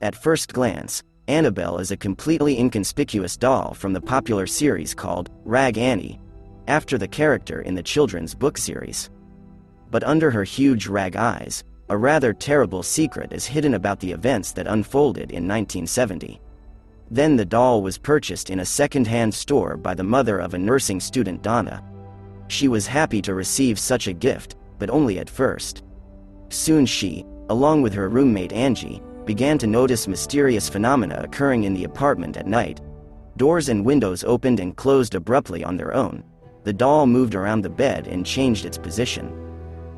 At first glance, Annabelle is a completely inconspicuous doll from the popular series called Rag Annie, after the character in the children's book series. But under her huge rag eyes, a rather terrible secret is hidden about the events that unfolded in 1970. Then the doll was purchased in a second-hand store by the mother of a nursing student, Donna. She was happy to receive such a gift, but only at first. Soon she, along with her roommate Angie, began to notice mysterious phenomena occurring in the apartment at night. Doors and windows opened and closed abruptly on their own. The doll moved around the bed and changed its position.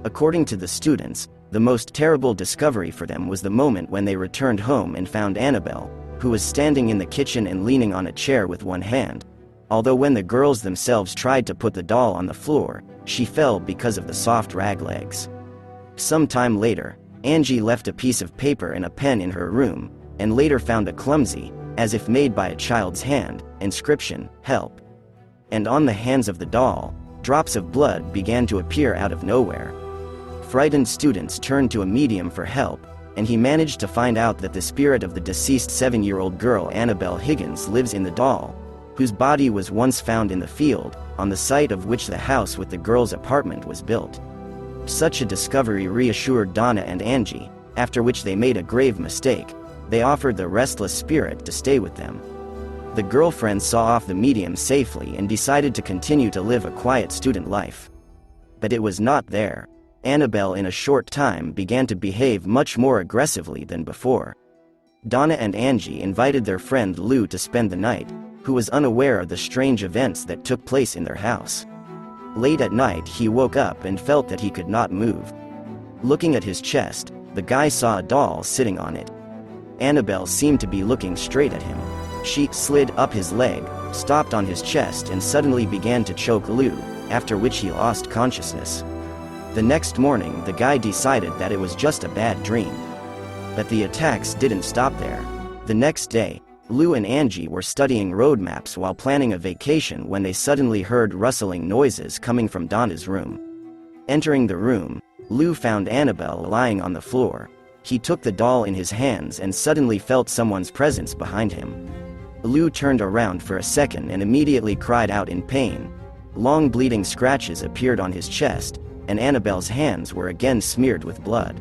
According to the students, the most terrible discovery for them was the moment when they returned home and found Annabelle, who was standing in the kitchen and leaning on a chair with one hand. Although when the girls themselves tried to put the doll on the floor, she fell because of the soft rag legs. Some time later, Angie left a piece of paper and a pen in her room, and later found a clumsy, as if made by a child's hand, inscription, "Help." And on the hands of the doll, drops of blood began to appear out of nowhere. Frightened students turned to a medium for help, and he managed to find out that the spirit of the deceased 7-year-old girl Annabelle Higgins lives in the doll, whose body was once found in the field, on the site of which the house with the girl's apartment was built. Such a discovery reassured Donna and Angie, after which they made a grave mistake. They offered the restless spirit to stay with them. The girlfriends saw off the medium safely and decided to continue to live a quiet student life. But it was not there. Annabelle in a short time began to behave much more aggressively than before. Donna and Angie invited their friend Lou to spend the night, who was unaware of the strange events that took place in their house. Late at night he woke up and felt that he could not move. Looking at his chest, the guy saw a doll sitting on it. Annabelle seemed to be looking straight at him. She slid up his leg, stopped on his chest and suddenly began to choke Lou, after which he lost consciousness. The next morning the guy decided that it was just a bad dream. But the attacks didn't stop there. The next day, Lou and Angie were studying road maps while planning a vacation when they suddenly heard rustling noises coming from Donna's room. Entering the room, Lou found Annabelle lying on the floor. He took the doll in his hands and suddenly felt someone's presence behind him. Lou turned around for a second and immediately cried out in pain. Long bleeding scratches appeared on his chest, and Annabelle's hands were again smeared with blood.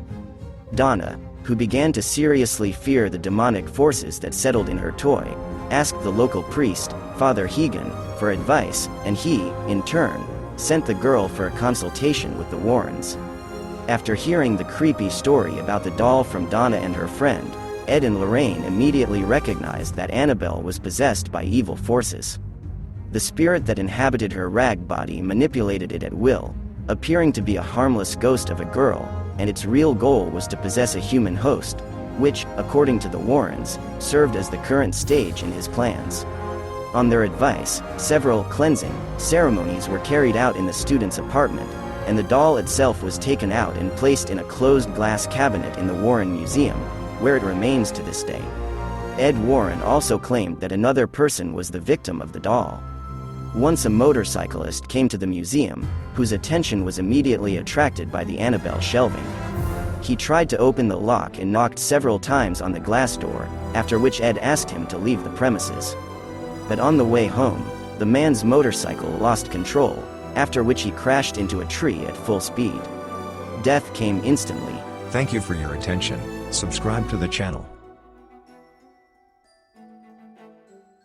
Donna, who began to seriously fear the demonic forces that settled in her toy, asked the local priest, Father Hegan, for advice, and he, in turn, sent the girl for a consultation with the Warrens. After hearing the creepy story about the doll from Donna and her friend, Ed and Lorraine immediately recognized that Annabelle was possessed by evil forces. The spirit that inhabited her rag body manipulated it at will, appearing to be a harmless ghost of a girl, and its real goal was to possess a human host, which, according to the Warrens, served as the current stage in his plans. On their advice, several cleansing ceremonies were carried out in the student's apartment, and the doll itself was taken out and placed in a closed glass cabinet in the Warren Museum, where it remains to this day. Ed Warren also claimed that another person was the victim of the doll. Once a motorcyclist came to the museum, whose attention was immediately attracted by the Annabelle shelving. He tried to open the lock and knocked several times on the glass door, after which Ed asked him to leave the premises. But on the way home, the man's motorcycle lost control, after which he crashed into a tree at full speed. Death came instantly. Thank you for your attention. Subscribe to the channel.